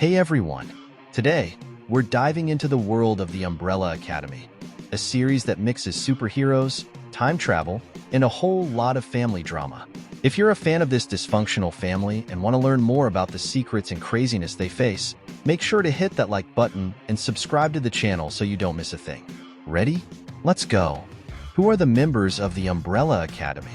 Hey everyone! Today, we're diving into the world of the Umbrella Academy, a series that mixes superheroes, time travel, and a whole lot of family drama. If you're a fan of this dysfunctional family and want to learn more about the secrets and craziness they face, make sure to hit that like button and subscribe to the channel so you don't miss a thing. Ready? Let's go! Who are the members of the Umbrella Academy?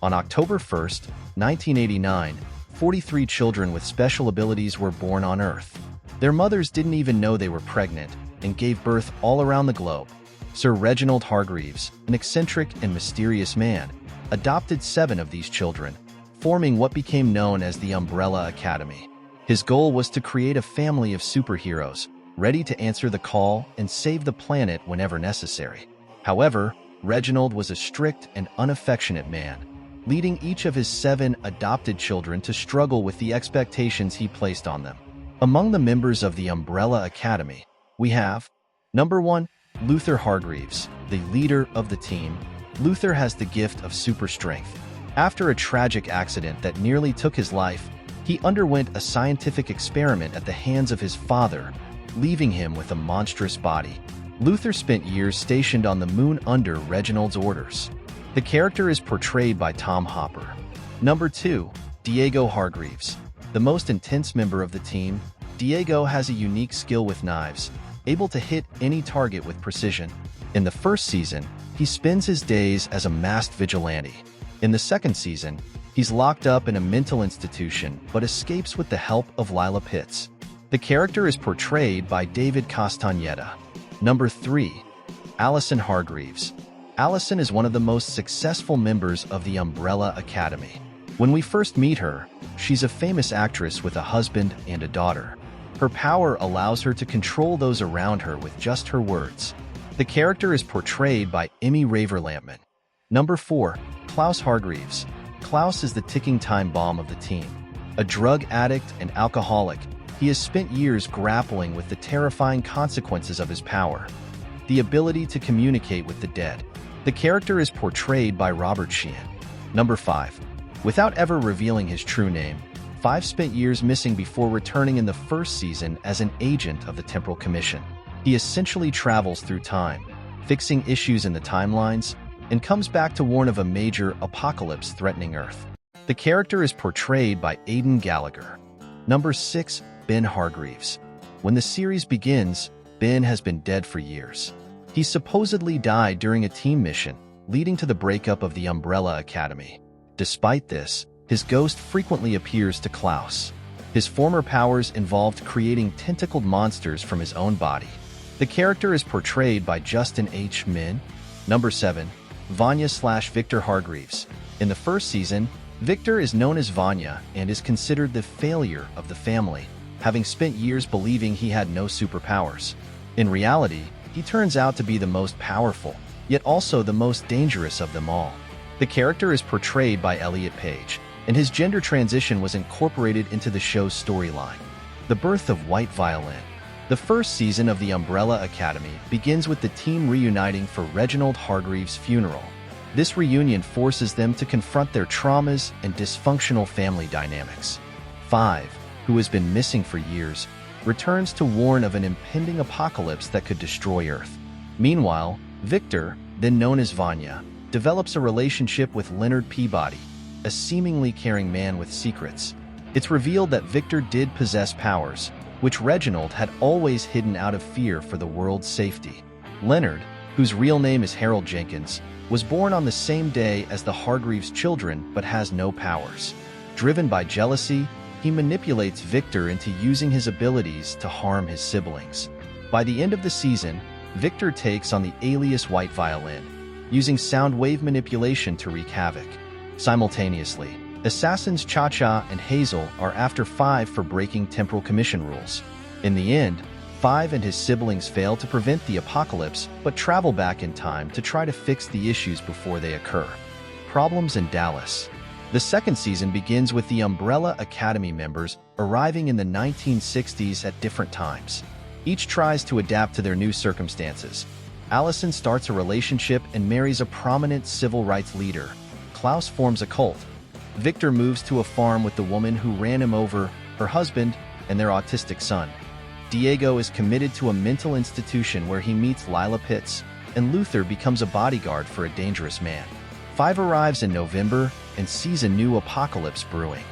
On October 1st, 1989, 43 children with special abilities were born on Earth. Their mothers didn't even know they were pregnant and gave birth all around the globe. Sir Reginald Hargreeves, an eccentric and mysterious man, adopted 7 of these children, forming what became known as the Umbrella Academy. His goal was to create a family of superheroes, ready to answer the call and save the planet whenever necessary. However, Reginald was a strict and unaffectionate man, leading each of his 7 adopted children to struggle with the expectations he placed on them. Among the members of the Umbrella Academy, we have Number 1, Luther Hargreeves, the leader of the team. Luther has the gift of super strength. After a tragic accident that nearly took his life, he underwent a scientific experiment at the hands of his father, leaving him with a monstrous body. Luther spent years stationed on the moon under Reginald's orders. The character is portrayed by Tom Hopper. Number 2, Diego Hargreeves. The most intense member of the team, Diego has a unique skill with knives, able to hit any target with precision. In the first season, he spends his days as a masked vigilante. In the second season, he's locked up in a mental institution but escapes with the help of Lila Pitts. The character is portrayed by David Castañeda. Number 3, Allison Hargreeves. Allison is one of the most successful members of the Umbrella Academy. When we first meet her, she's a famous actress with a husband and a daughter. Her power allows her to control those around her with just her words. The character is portrayed by Emmy Raver-Lampman. Number 4, Klaus Hargreeves. Klaus is the ticking time bomb of the team. A drug addict and alcoholic, he has spent years grappling with the terrifying consequences of his power. The ability to communicate with the dead. The character is portrayed by Robert Sheehan. Number 5. Without ever revealing his true name, 5 spent years missing before returning in the first season as an agent of the Temporal Commission. He essentially travels through time, fixing issues in the timelines, and comes back to warn of a major apocalypse threatening Earth. The character is portrayed by Aidan Gallagher. Number 6, Ben Hargreeves. When the series begins, Ben has been dead for years. He supposedly died during a team mission, leading to the breakup of the Umbrella Academy. Despite this, his ghost frequently appears to Klaus. His former powers involved creating tentacled monsters from his own body. The character is portrayed by Justin H. Min. Number 7, Vanya/Victor Hargreeves. In the first season, Victor is known as Vanya and is considered the failure of the family, having spent years believing he had no superpowers. In reality, he turns out to be the most powerful, yet also the most dangerous of them all. The character is portrayed by Elliot Page, and his gender transition was incorporated into the show's storyline. The birth of White Violin. The first season of the Umbrella Academy begins with the team reuniting for Reginald Hargreeves' funeral. This reunion forces them to confront their traumas and dysfunctional family dynamics. 5, who has been missing for years, returns to warn of an impending apocalypse that could destroy Earth. Meanwhile, Victor, then known as Vanya, develops a relationship with Leonard Peabody, a seemingly caring man with secrets. It's revealed that Victor did possess powers, which Reginald had always hidden out of fear for the world's safety. Leonard, whose real name is Harold Jenkins, was born on the same day as the Hargreeves children but has no powers. Driven by jealousy, he manipulates Victor into using his abilities to harm his siblings. By the end of the season, Victor takes on the alias White Violin, using sound wave manipulation to wreak havoc. Simultaneously, assassins Cha-Cha and Hazel are after 5 for breaking Temporal Commission rules. In the end, 5 and his siblings fail to prevent the apocalypse but travel back in time to try to fix the issues before they occur. Problems in Dallas. The second season begins with the Umbrella Academy members arriving in the 1960s at different times. Each tries to adapt to their new circumstances. Allison starts a relationship and marries a prominent civil rights leader. Klaus forms a cult. Victor moves to a farm with the woman who ran him over, her husband, and their autistic son. Diego is committed to a mental institution where he meets Lila Pitts, and Luther becomes a bodyguard for a dangerous man. 5 arrives in November and sees a new apocalypse brewing.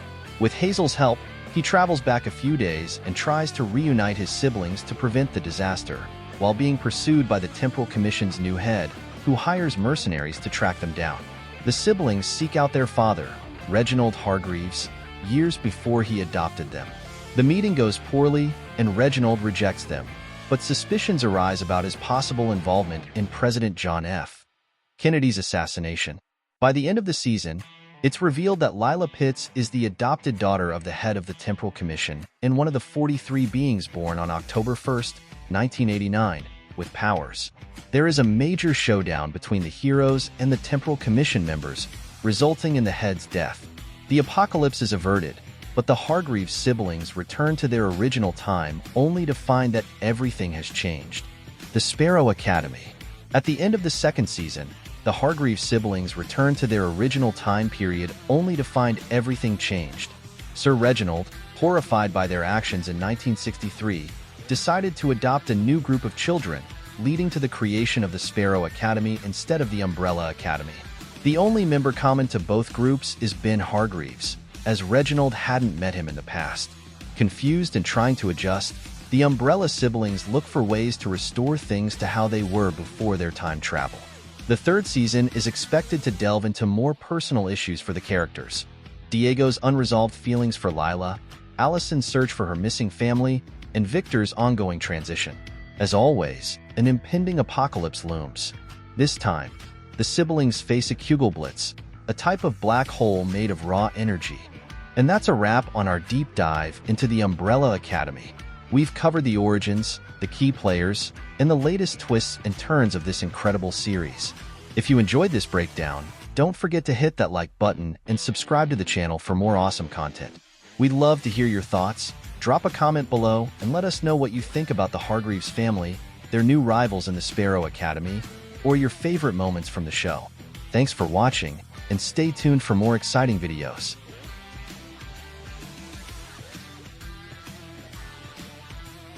With Hazel's help, he travels back a few days and tries to reunite his siblings to prevent the disaster, while being pursued by the Temporal Commission's new head, who hires mercenaries to track them down. The siblings seek out their father, Reginald Hargreeves, years before he adopted them. The meeting goes poorly, and Reginald rejects them, but suspicions arise about his possible involvement in President John F. Kennedy's assassination. By the end of the season, it's revealed that Lila Pitts is the adopted daughter of the head of the Temporal Commission and one of the 43 beings born on October 1, 1989, with powers. There is a major showdown between the heroes and the Temporal Commission members, resulting in the head's death. The apocalypse is averted, but the Hargreaves siblings return to their original time only to find that everything has changed. The Sparrow Academy. At the end of the second season, the Hargreaves siblings return to their original time period only to find everything changed. Sir Reginald, horrified by their actions in 1963, decided to adopt a new group of children, leading to the creation of the Sparrow Academy instead of the Umbrella Academy. The only member common to both groups is Ben Hargreaves, as Reginald hadn't met him in the past. Confused and trying to adjust, the Umbrella siblings look for ways to restore things to how they were before their time travel. The third season is expected to delve into more personal issues for the characters. Diego's unresolved feelings for Lila, Allison's search for her missing family, and Victor's ongoing transition. As always, an impending apocalypse looms. This time, the siblings face a Kugelblitz, a type of black hole made of raw energy. And that's a wrap on our deep dive into the Umbrella Academy. We've covered the origins, the key players, and the latest twists and turns of this incredible series. If you enjoyed this breakdown, don't forget to hit that like button and subscribe to the channel for more awesome content. We'd love to hear your thoughts. Drop a comment below and let us know what you think about the Hargreaves family, their new rivals in the Sparrow Academy, or your favorite moments from the show. Thanks for watching, and stay tuned for more exciting videos.